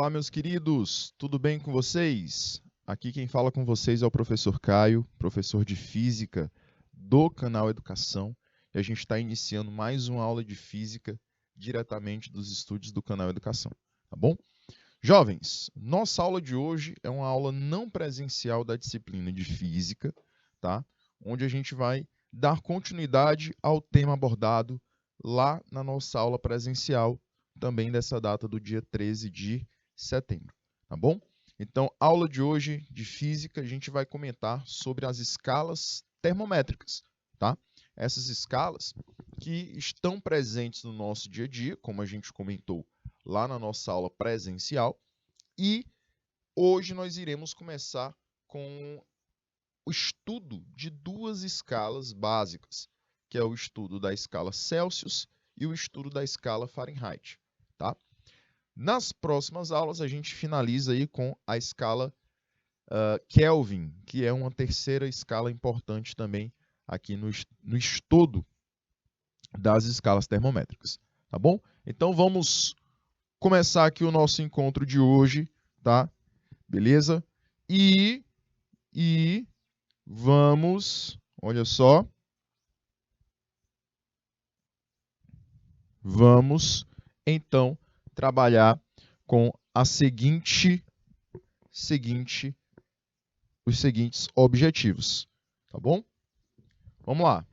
Olá, meus queridos, tudo bem com vocês? Aqui quem fala com vocês é o professor Caio, professor de Física do canal Educação, e a gente está iniciando mais uma aula de Física diretamente dos estúdios do canal Educação, tá bom? Jovens, nossa aula de hoje é uma aula não presencial da disciplina de Física, tá? Onde a gente vai dar continuidade ao tema abordado lá na nossa aula presencial, também dessa data do dia 13 de setembro, tá bom? Então, aula de hoje de Física, a gente vai comentar sobre as escalas termométricas, tá? Essas escalas que estão presentes no nosso dia a dia, como a gente comentou lá na nossa aula presencial, e hoje nós iremos começar com o estudo de duas escalas básicas, que é o estudo da escala Celsius e o estudo da escala Fahrenheit, tá? Nas próximas aulas a gente finaliza aí com a escala Kelvin, que é uma terceira escala importante também aqui no estudo das escalas termométricas, tá bom? Então vamos começar aqui o nosso encontro de hoje, tá? Beleza? E vamos, olha só, vamos então trabalhar com os seguintes objetivos, tá bom? Vamos lá.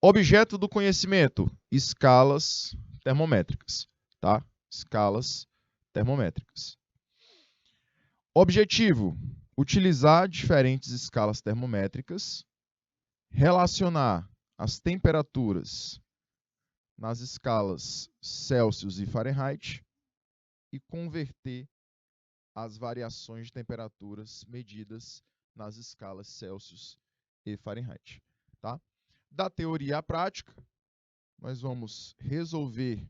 Objeto do conhecimento, escalas termométricas, tá? Escalas termométricas. Objetivo, utilizar diferentes escalas termométricas, relacionar as temperaturas nas escalas Celsius e Fahrenheit e converter as variações de temperaturas medidas nas escalas Celsius e Fahrenheit, tá? Da teoria à prática, nós vamos resolver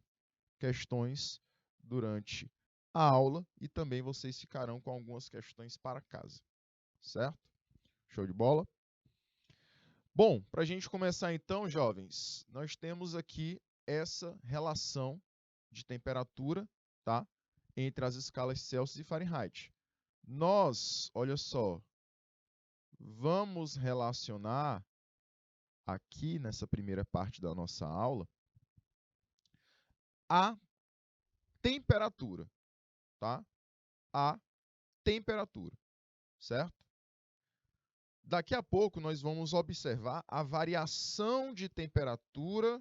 questões durante a aula e também vocês ficarão com algumas questões para casa, certo? Show de bola? Bom, para a gente começar então, jovens, nós temos aqui essa relação de temperatura, tá? Entre as escalas Celsius e Fahrenheit. Nós, olha só, vamos relacionar aqui nessa primeira parte da nossa aula a temperatura, tá? A temperatura, certo? Daqui a pouco nós vamos observar a variação de temperatura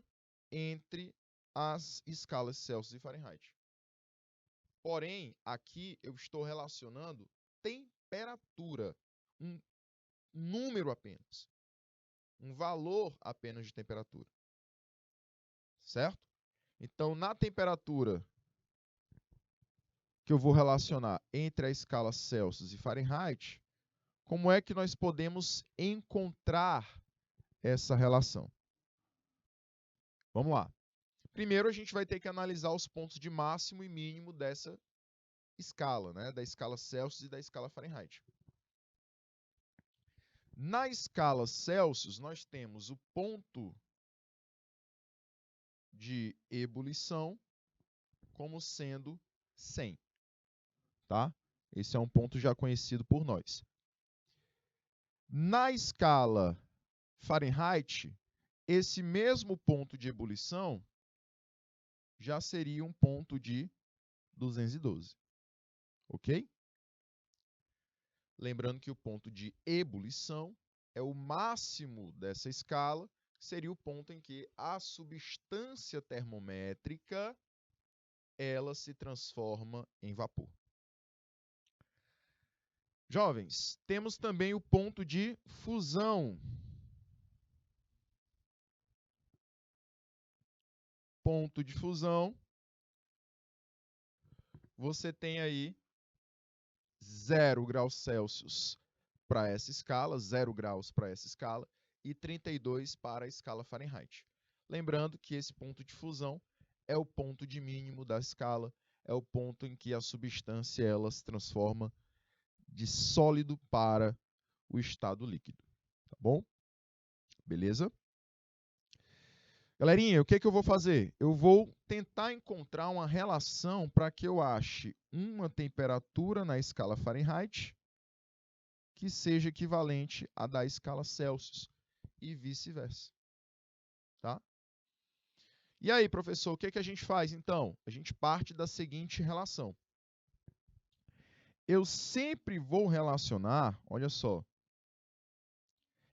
entre as escalas Celsius e Fahrenheit. Porém, aqui eu estou relacionando temperatura, um número apenas, um valor apenas de temperatura, certo? Então, na temperatura que eu vou relacionar entre a escala Celsius e Fahrenheit, como é que nós podemos encontrar essa relação? Vamos lá. Primeiro, a gente vai ter que analisar os pontos de máximo e mínimo dessa escala, né? Da escala Celsius e da escala Fahrenheit. Na escala Celsius, nós temos o ponto de ebulição como sendo 100, tá? Esse é um ponto já conhecido por nós. Na escala Fahrenheit, esse mesmo ponto de ebulição já seria um ponto de 212, ok? Lembrando que o ponto de ebulição é o máximo dessa escala, seria o ponto em que a substância termométrica ela se transforma em vapor. Jovens, temos também o ponto de fusão. Ponto de fusão, você tem aí 0 graus Celsius para essa escala, 0 graus para essa escala e 32 para a escala Fahrenheit. Lembrando que esse ponto de fusão é o ponto de mínimo da escala, é o ponto em que a substância ela se transforma de sólido para o estado líquido, tá bom? Beleza? Galerinha, o que eu vou fazer? Eu vou tentar encontrar uma relação para que eu ache uma temperatura na escala Fahrenheit que seja equivalente à da escala Celsius e vice-versa. Tá? E aí, professor, o que a gente faz, então? A gente parte da seguinte relação. Eu sempre vou relacionar, olha só,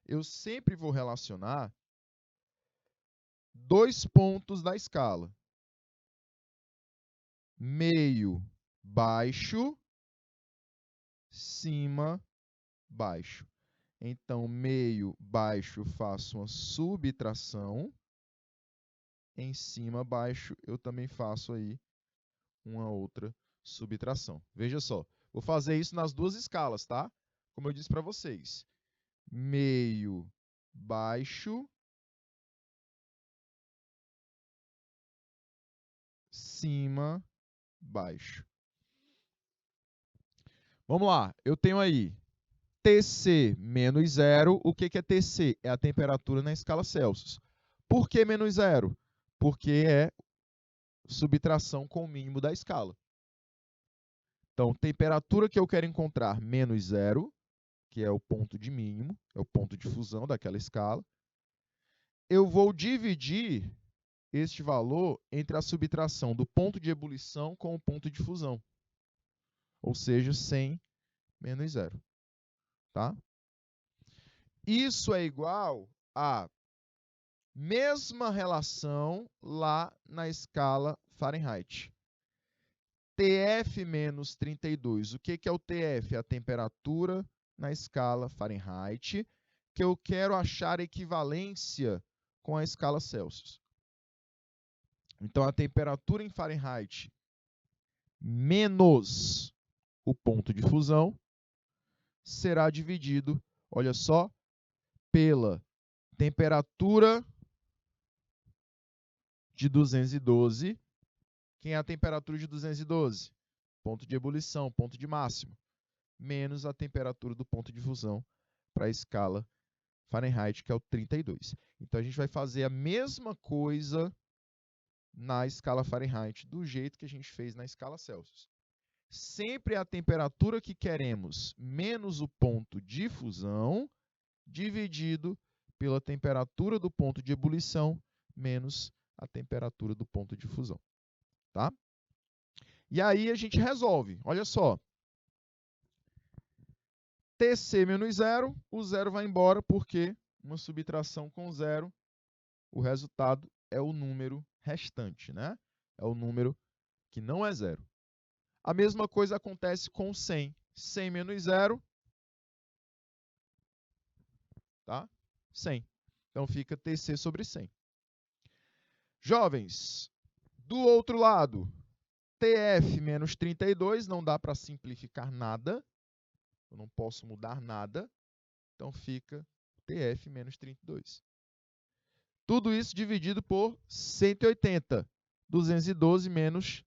eu sempre vou relacionar dois pontos da escala. Meio, baixo, cima, baixo. Então, meio, baixo, eu faço uma subtração. Em cima, baixo, eu também faço aí uma outra subtração. Veja só, vou fazer isso nas duas escalas, tá? Como eu disse para vocês. Meio, baixo, cima, baixo. Vamos lá, eu tenho aí Tc menos 0. O que é Tc? É a temperatura na escala Celsius. Por que menos 0? Porque é subtração com o mínimo da escala. Então, temperatura que eu quero encontrar, menos 0, que é o ponto de mínimo, é o ponto de fusão daquela escala. Eu vou dividir este valor entre a subtração do ponto de ebulição com o ponto de fusão. Ou seja, 100 menos 0. Tá? Isso é igual a mesma relação lá na escala Fahrenheit. TF menos 32. O que é o TF? A temperatura na escala Fahrenheit, que eu quero achar equivalência com a escala Celsius. Então, a temperatura em Fahrenheit menos o ponto de fusão será dividido, olha só, pela temperatura de 212. Quem é a temperatura de 212? Ponto de ebulição, ponto de máximo. Menos a temperatura do ponto de fusão para a escala Fahrenheit, que é o 32. Então, a gente vai fazer a mesma coisa na escala Fahrenheit, do jeito que a gente fez na escala Celsius. Sempre a temperatura que queremos menos o ponto de fusão, dividido pela temperatura do ponto de ebulição, menos a temperatura do ponto de fusão. Tá? E aí a gente resolve. Olha só. Tc menos 0, o 0 vai embora porque uma subtração com 0, o resultado é o número restante, né? É o número que não é 0. A mesma coisa acontece com 100. 100 menos 0, tá? 100. Então, fica Tc sobre 100. Jovens, do outro lado, Tf menos 32, não dá para simplificar nada. Eu não posso mudar nada. Então, fica Tf menos 32. Tudo isso dividido por 180. 212 menos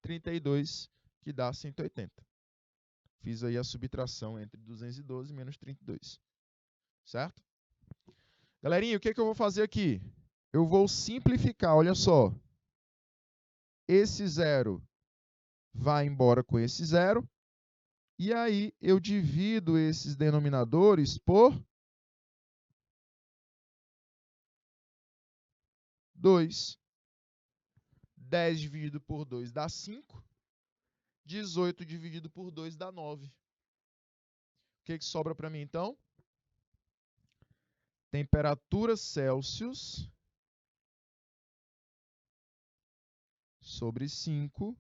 32, que dá 180. Fiz aí a subtração entre 212 menos 32. Certo? Galerinha, o que eu vou fazer aqui? Eu vou simplificar, olha só. Esse 0 vai embora com esse 0. E aí, eu divido esses denominadores por 2. 10 dividido por 2 dá 5. 18 dividido por 2 dá 9. O que sobra para mim, então? Temperatura Celsius sobre 5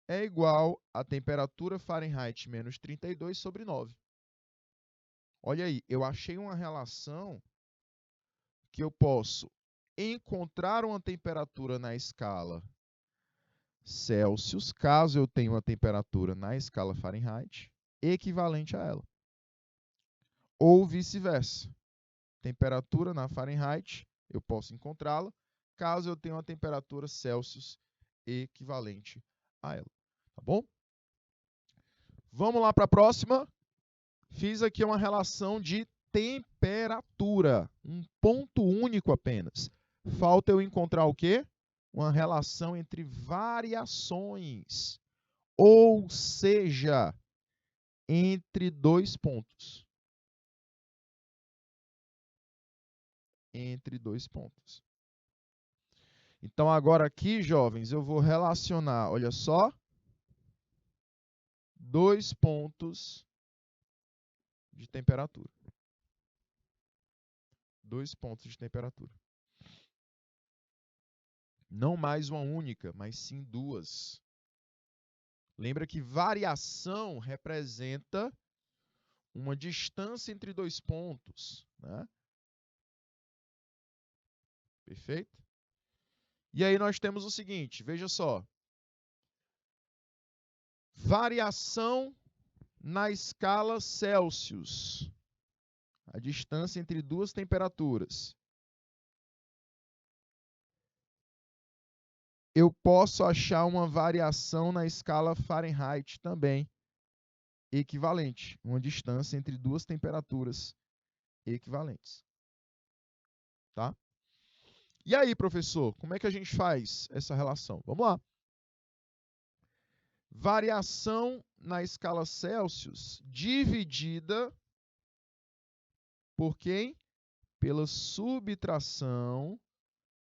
é igual a temperatura Fahrenheit menos 32 sobre 9. Olha aí, eu achei uma relação que eu posso encontrar uma temperatura na escala Celsius, caso eu tenha uma temperatura na escala Fahrenheit, equivalente a ela. Ou vice-versa. Temperatura na Fahrenheit, eu posso encontrá-la, caso eu tenha uma temperatura Celsius equivalente a ela. Tá bom? Vamos lá para a próxima. Fiz aqui uma relação de temperatura. Um ponto único apenas. Falta eu encontrar o quê? uma relação entre variações, ou seja, entre dois pontos. Entre dois pontos. Então, agora aqui, jovens, eu vou relacionar, olha só, dois pontos de temperatura. Dois pontos de temperatura. Não mais uma única, mas sim duas. Lembra que variação representa uma distância entre dois pontos, né? Perfeito? E aí nós temos o seguinte, veja só. Variação na escala Celsius. A distância entre duas temperaturas. Eu posso achar uma variação na escala Fahrenheit também, equivalente. Uma distância entre duas temperaturas equivalentes. Tá? E aí, professor, como é que a gente faz essa relação? Vamos lá. Variação na escala Celsius dividida por quem? Pela subtração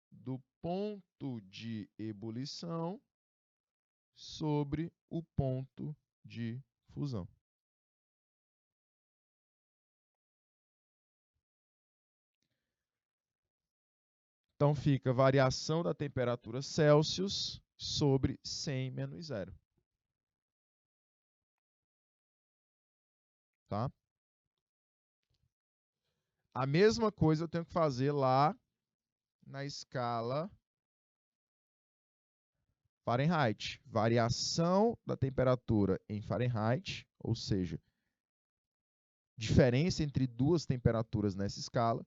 do ponto de ebulição sobre o ponto de fusão. Então, fica variação da temperatura Celsius sobre 100 menos 0. Tá? A mesma coisa eu tenho que fazer lá na escala Fahrenheit. Variação da temperatura em Fahrenheit, ou seja, diferença entre duas temperaturas nessa escala,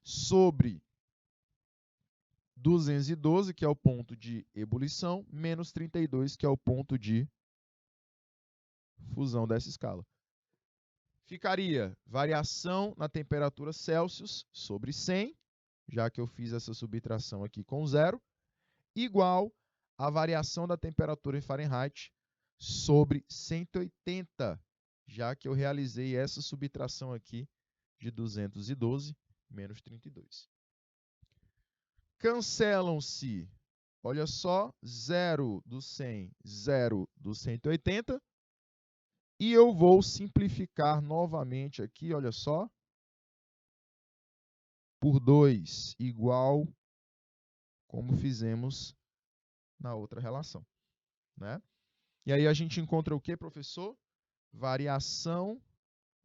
sobre 212, que é o ponto de ebulição, menos 32, que é o ponto de fusão dessa escala. Ficaria variação na temperatura Celsius sobre 100, já que eu fiz essa subtração aqui com 0, igual a variação da temperatura em Fahrenheit sobre 180, já que eu realizei essa subtração aqui de 212 menos 32. Cancelam-se, olha só, 0 do 100, 0 do 180. E eu vou simplificar novamente aqui, olha só, por 2, igual como fizemos na outra relação, né? E aí a gente encontra o que, professor? Variação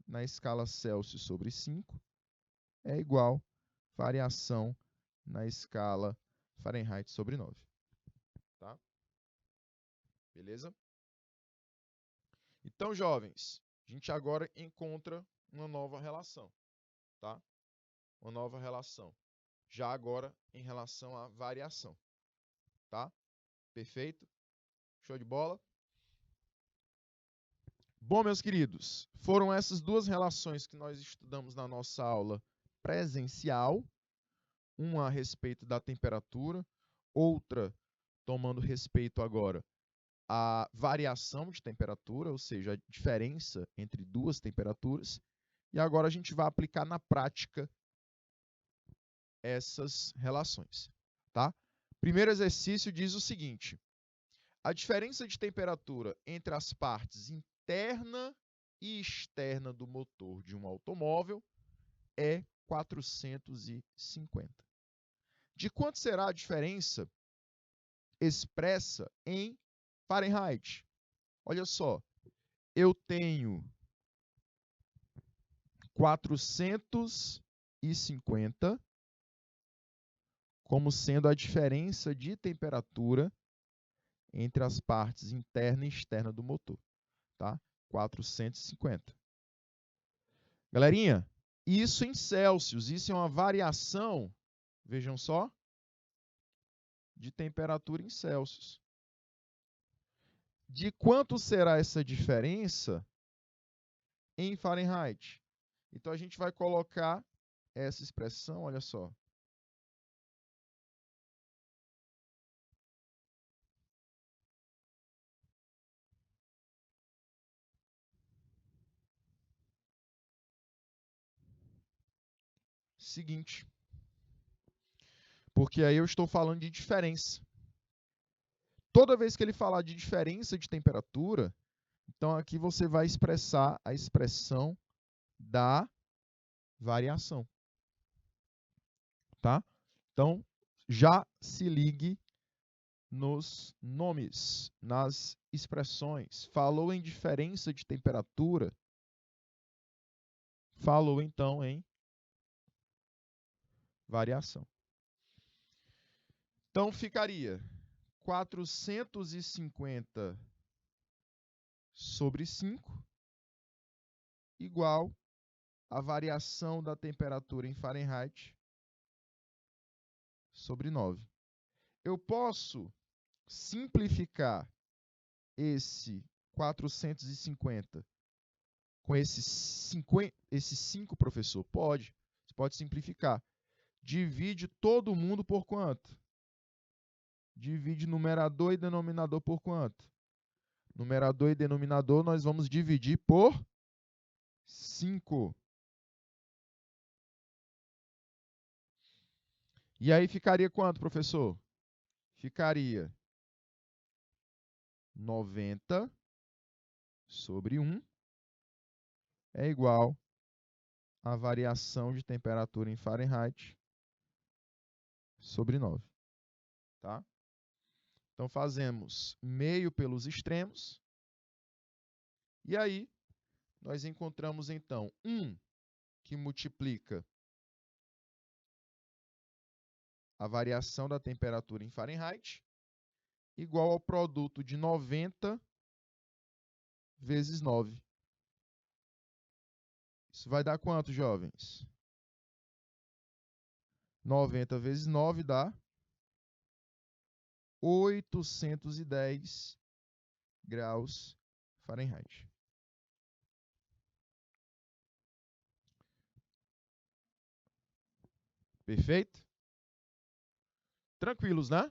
na escala Celsius sobre 5 é igual variação na escala Fahrenheit sobre 9. Tá? Beleza? Então, jovens, a gente agora encontra uma nova relação, tá? Uma nova relação. Já agora em relação à variação, tá? Perfeito? Show de bola? Bom, meus queridos, foram essas duas relações que nós estudamos na nossa aula presencial, uma a respeito da temperatura, outra tomando respeito agora à variação de temperatura, ou seja, a diferença entre duas temperaturas, e agora a gente vai aplicar na prática essas relações, tá? Primeiro exercício diz o seguinte: a diferença de temperatura entre as partes interna e externa do motor de um automóvel é 450. De quanto será a diferença expressa em Fahrenheit? Olha só, eu tenho 450 como sendo a diferença de temperatura entre as partes interna e externa do motor, tá? 450. Galerinha, isso em Celsius, isso é uma variação, vejam só, de temperatura em Celsius. De quanto será essa diferença em Fahrenheit? Então, a gente vai colocar essa expressão, olha só. seguinte. Porque aí eu estou falando de diferença. Toda vez que ele falar de diferença de temperatura, então aqui você vai expressar a expressão da variação. Tá? Então, já se ligue nos nomes, nas expressões. Falou em diferença de temperatura, falou então em variação. Então ficaria 450 sobre 5 igual a variação da temperatura em Fahrenheit sobre 9. Eu posso simplificar esse 450 com esse 5, professor? Pode. Você pode simplificar. Divide todo mundo por quanto? Divide numerador e denominador por quanto? Numerador e denominador nós vamos dividir por 5. E aí ficaria quanto, professor? Ficaria 90 sobre 1 é igual a variação de temperatura em Fahrenheit sobre 9. Tá? Então fazemos meio pelos extremos. E aí nós encontramos então 1 que multiplica a variação da temperatura em Fahrenheit igual ao produto de 90 vezes 9. Isso vai dar quanto, jovens? 90 vezes 9 dá 810 graus Fahrenheit. Perfeito? Tranquilos, né?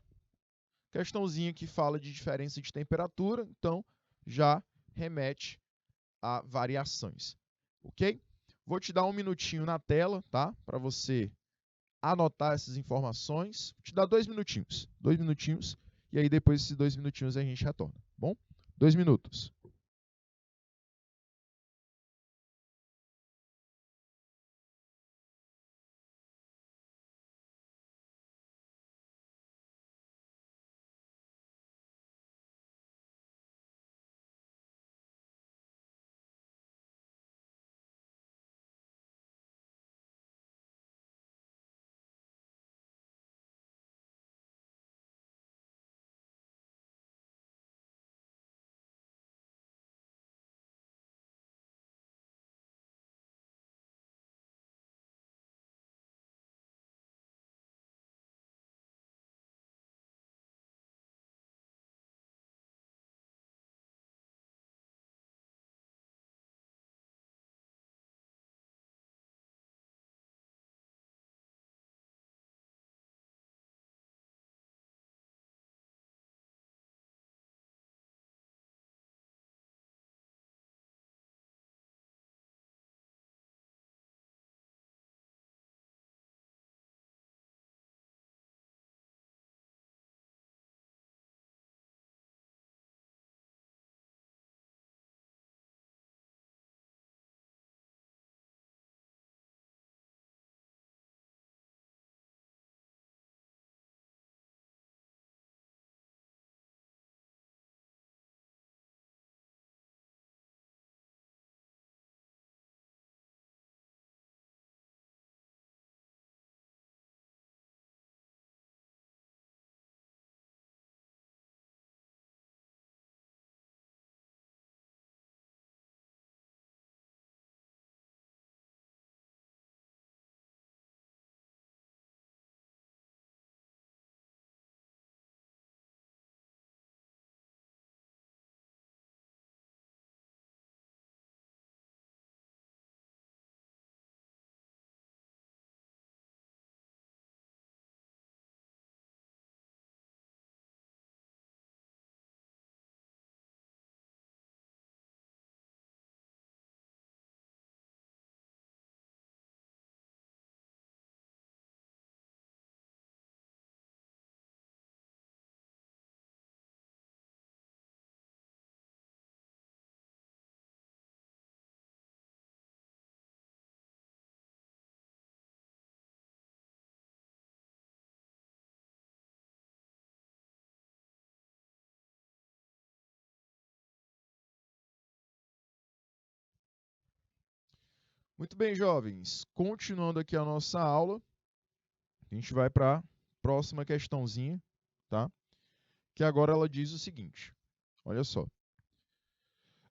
Questãozinha que fala de diferença de temperatura, então já remete a variações. Ok? Vou te dar um minutinho na tela, tá? Para você anotar essas informações. Vou te dar 2 minutinhos. 2 minutinhos. E aí, depois desses 2 minutinhos, a gente retorna. Bom? 2 minutos. Muito bem, jovens. Continuando aqui a nossa aula, a gente vai para a próxima questãozinha, tá? Que agora ela diz o seguinte, olha só.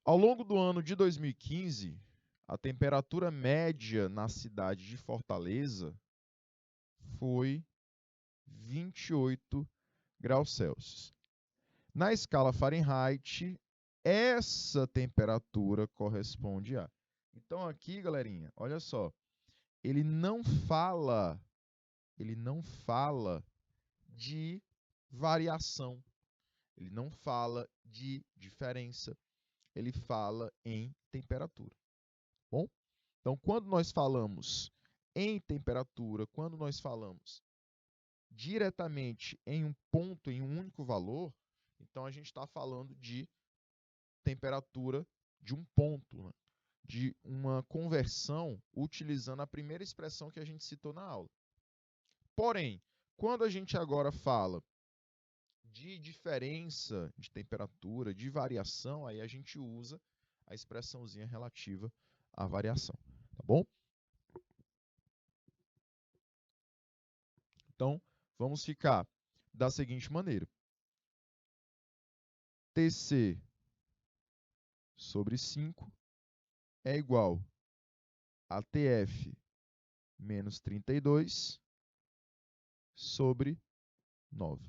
Ao longo do ano de 2015, a temperatura média na cidade de Fortaleza foi 28 graus Celsius. Na escala Fahrenheit, essa temperatura corresponde a... Então aqui, galerinha, olha só, ele não fala de variação, ele não fala de diferença, ele fala em temperatura. Bom? Então, quando nós falamos em temperatura, quando nós falamos diretamente em um ponto, em um único valor, então a gente está falando de temperatura de um ponto, né? De uma conversão utilizando a primeira expressão que a gente citou na aula. Porém, quando a gente agora fala de diferença de temperatura, de variação, aí a gente usa a expressãozinha relativa à variação, tá bom? Então, vamos ficar da seguinte maneira. TC sobre 5 é igual a TF menos 32 sobre 9.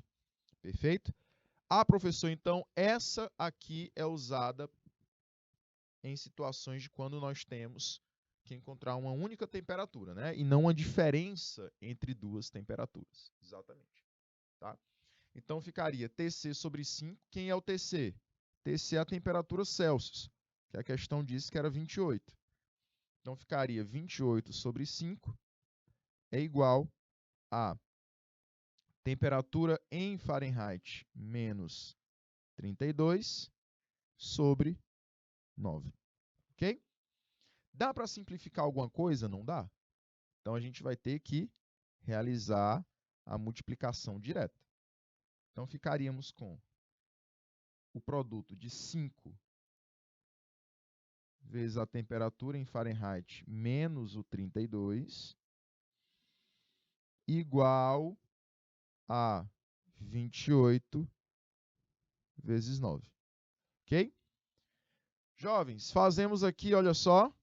Perfeito? Ah, professor, então essa aqui é usada em situações de quando nós temos que encontrar uma única temperatura, né? E não uma diferença entre duas temperaturas. Exatamente. Tá? Então ficaria TC sobre 5. Quem é o TC? TC é a temperatura Celsius, que a questão disse que era 28. Então ficaria 28 sobre 5 é igual a temperatura em Fahrenheit menos 32 sobre 9. Ok? Dá para simplificar alguma coisa? Não dá? Então a gente vai ter que realizar a multiplicação direta. Então ficaríamos com o produto de 5 vezes a temperatura em Fahrenheit menos o 32 igual a 28 vezes 9. Ok? Jovens, fazemos aqui, olha só,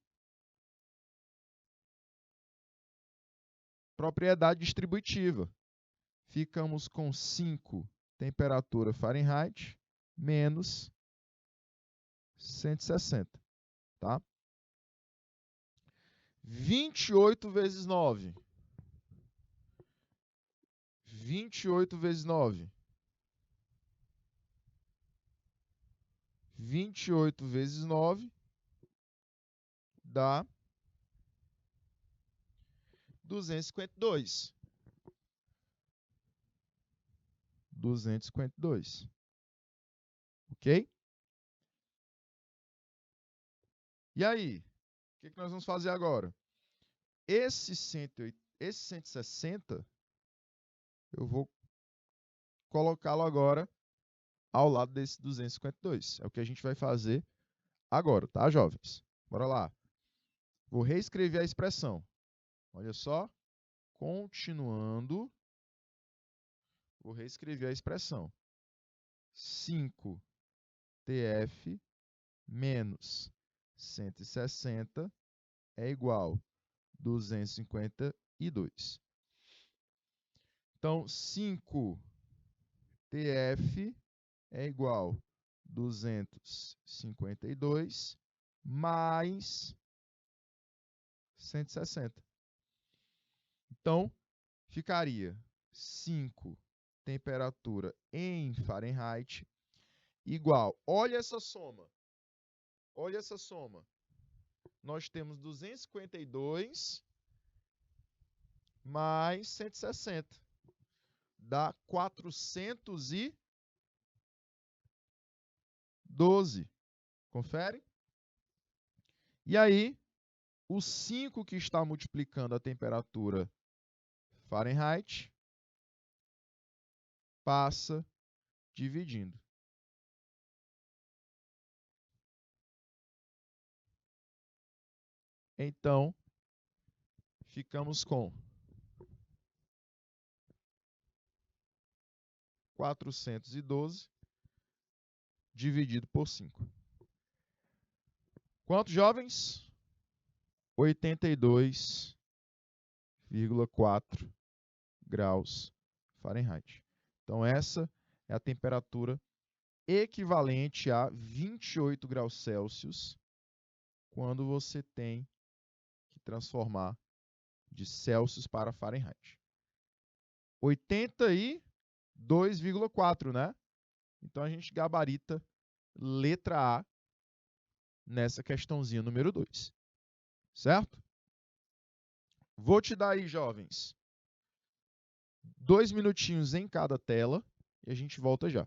propriedade distributiva. Ficamos com 5 temperatura Fahrenheit menos 160, tá? 28 vezes 9. 28 vezes 9. 28 vezes 9 dá 252. 252. Ok? E aí? O que nós vamos fazer agora? Esse 160, eu vou colocá-lo agora ao lado desse 252. É o que a gente vai fazer agora, tá, jovens? Bora lá. Vou reescrever a expressão. Olha só. Continuando, vou reescrever a expressão. 5TF menos 160 é igual a 252. Então, 5TF é igual a 252 mais 160. Então, ficaria 5 temperatura em Fahrenheit igual. Olha essa soma. Olha essa soma. Nós temos 252 mais 160. Dá 412. Confere? E aí, o 5 que está multiplicando a temperatura Fahrenheit passa dividindo. Então, ficamos com 412 dividido por 5. Quantos, jovens? 82,4 graus Fahrenheit. Então, essa é a temperatura equivalente a 28 graus Celsius quando você tem que transformar de Celsius para Fahrenheit. 82,4, né? Então, a gente gabarita letra A nessa questãozinha número 2. Certo? Vou te dar aí, jovens, 2 minutinhos em cada tela e a gente volta já.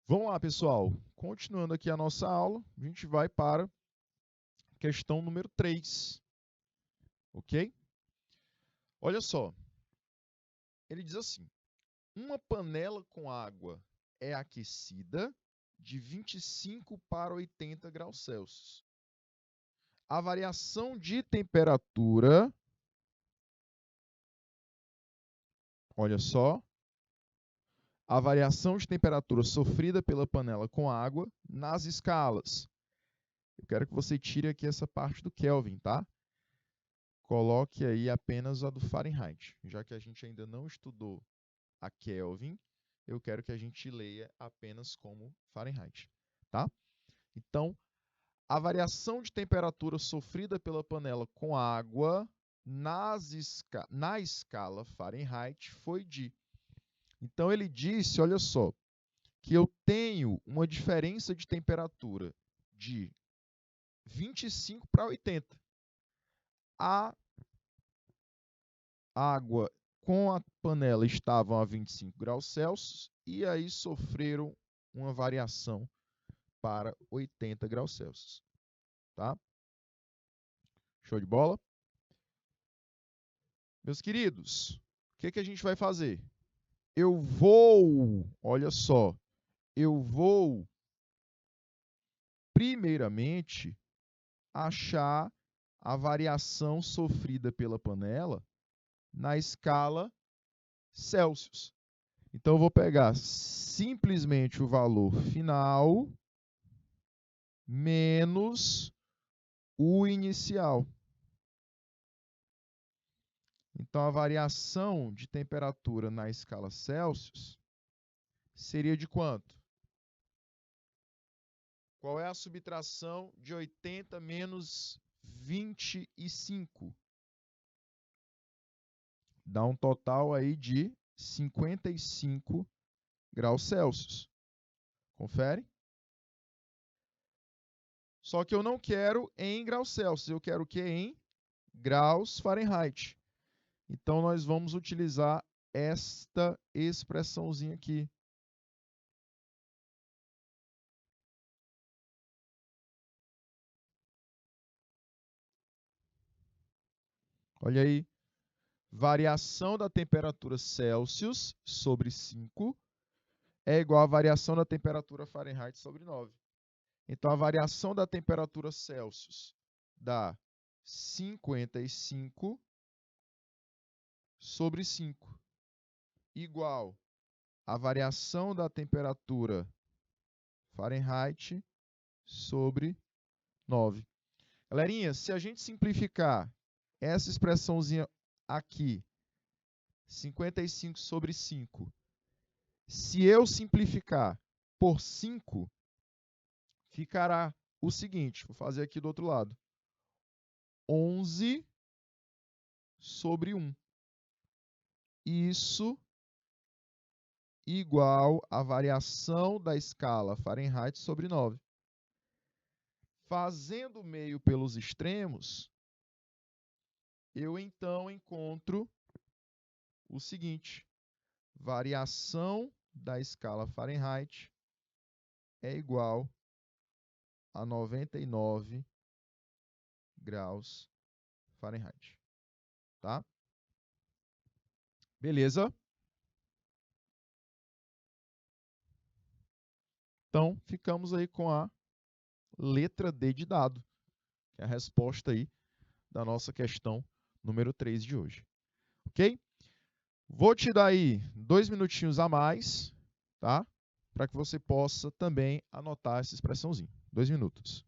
Vamos lá, pessoal. Continuando aqui a nossa aula, a gente vai para a questão número 3. Ok? Olha só. Ele diz assim: uma panela com água é aquecida de 25 para 80 graus Celsius. A variação de temperatura, olha só, a variação de temperatura sofrida pela panela com água nas escalas. Eu quero que você tire aqui essa parte do Kelvin, tá? Coloque aí apenas a do Fahrenheit. Já que a gente ainda não estudou a Kelvin, eu quero que a gente leia apenas como Fahrenheit, tá? Então, a variação de temperatura sofrida pela panela com água na escala Fahrenheit foi de. Então, ele disse, olha só, que eu tenho uma diferença de temperatura de 25 para 80. A água com a panela estavam a 25 graus Celsius e aí sofreram uma variação para 80 graus Celsius. Tá? Show de bola? Meus queridos, o que a gente vai fazer? Olha só, eu vou primeiramente achar a variação sofrida pela panela na escala Celsius. Então, eu vou pegar simplesmente o valor final menos o inicial. Então, a variação de temperatura na escala Celsius seria de quanto? Qual é a subtração de 80 menos 25? Dá um total aí de 55 graus Celsius. Confere? Só que eu não quero em graus Celsius, eu quero o que em graus Fahrenheit. Então, nós vamos utilizar esta expressãozinha aqui. Olha aí. Variação da temperatura Celsius sobre 5 é igual à variação da temperatura Fahrenheit sobre 9. Então, a variação da temperatura Celsius dá 55 sobre 5, igual à variação da temperatura Fahrenheit sobre 9. Galerinha, se a gente simplificar essa expressãozinha aqui, 55 sobre 5, se eu simplificar por 5, ficará o seguinte, vou fazer aqui do outro lado, 11 sobre 1. Isso igual à variação da escala Fahrenheit sobre 9. Fazendo o meio pelos extremos, eu então encontro o seguinte, variação da escala Fahrenheit é igual a 99 graus Fahrenheit. Tá? Beleza? Então, ficamos aí com a letra D de dado, que é a resposta aí da nossa questão número 3 de hoje. Ok? Vou te dar aí 2 minutinhos a mais, tá? Para que você possa também anotar essa expressãozinha. 2 minutos.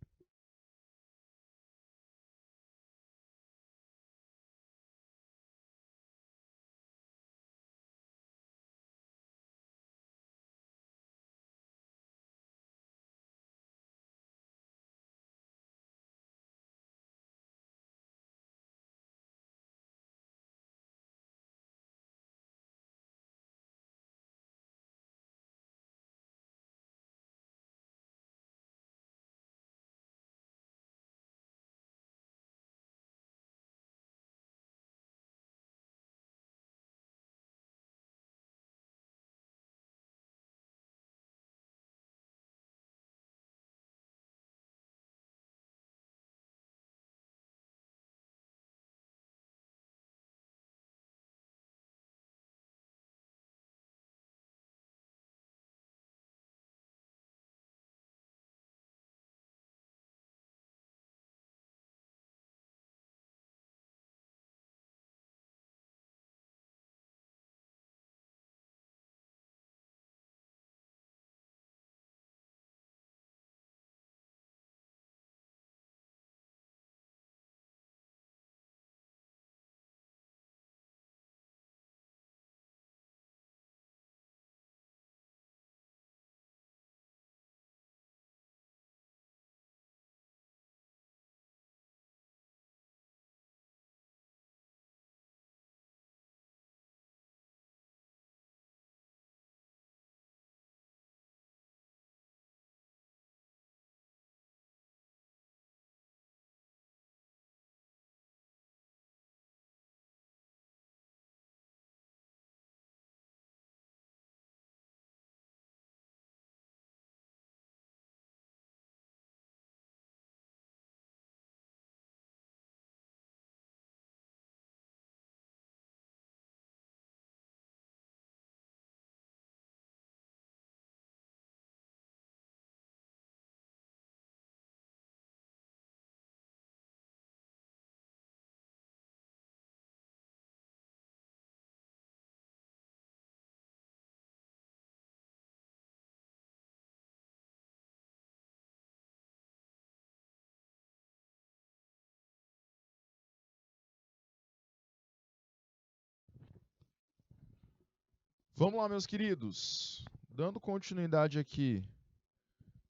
Vamos lá, meus queridos. Dando continuidade aqui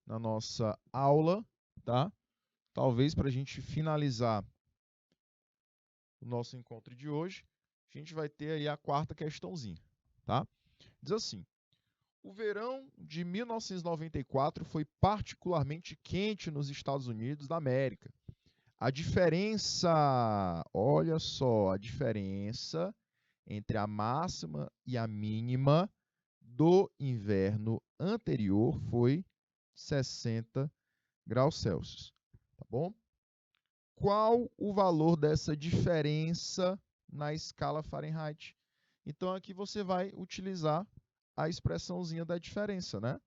na nossa aula, tá? Talvez para a gente finalizar o nosso encontro de hoje, a gente vai ter aí a quarta questãozinha, tá? Diz assim: o verão de 1994 foi particularmente quente nos Estados Unidos da América. A diferença, olha só, a diferença entre a máxima e a mínima do inverno anterior foi 60 graus Celsius, tá bom? Qual o valor dessa diferença na escala Fahrenheit? Então aqui você vai utilizar a expressãozinha da diferença, né?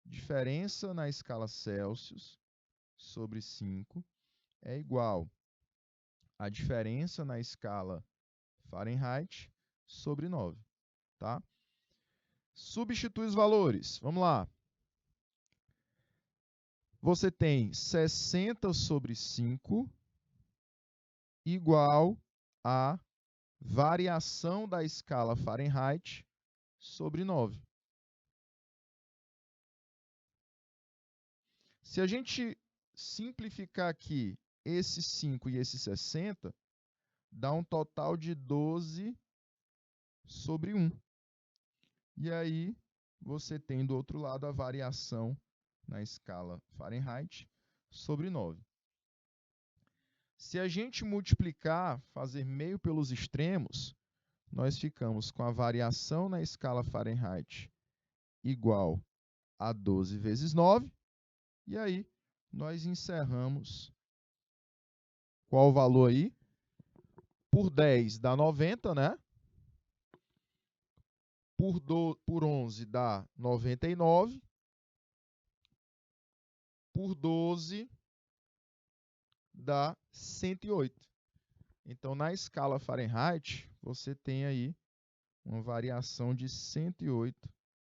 Diferença na escala Celsius sobre 5 é igual a diferença na escala Fahrenheit sobre 9, tá? Substitui os valores. Vamos lá. Você tem 60 sobre 5 igual a variação da escala Fahrenheit sobre 9. Se a gente simplificar aqui esse 5 e esse 60, dá um total de 12 sobre 1. E aí, você tem do outro lado a variação na escala Fahrenheit sobre 9. Se a gente multiplicar, fazer meio pelos extremos, nós ficamos com a variação na escala Fahrenheit igual a 12 vezes 9. E aí, nós encerramos. Qual o valor aí? Por 10 dá 90, né? Por 11 dá 99. Por 12 dá 108. Então, na escala Fahrenheit, você tem aí uma variação de 108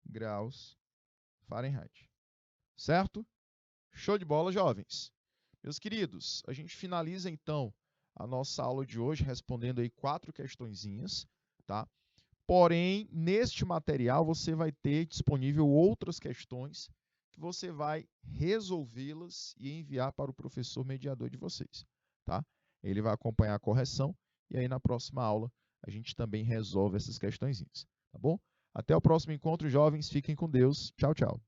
graus Fahrenheit. Certo? Show de bola, jovens! Meus queridos, a gente finaliza então a nossa aula de hoje respondendo aí 4 questõezinhas, tá? Porém, neste material você vai ter disponível outras questões que você vai resolvê-las e enviar para o professor mediador de vocês, tá? Ele vai acompanhar a correção e aí na próxima aula a gente também resolve essas questõezinhas, tá bom? Até o próximo encontro, jovens. Fiquem com Deus. Tchau, tchau.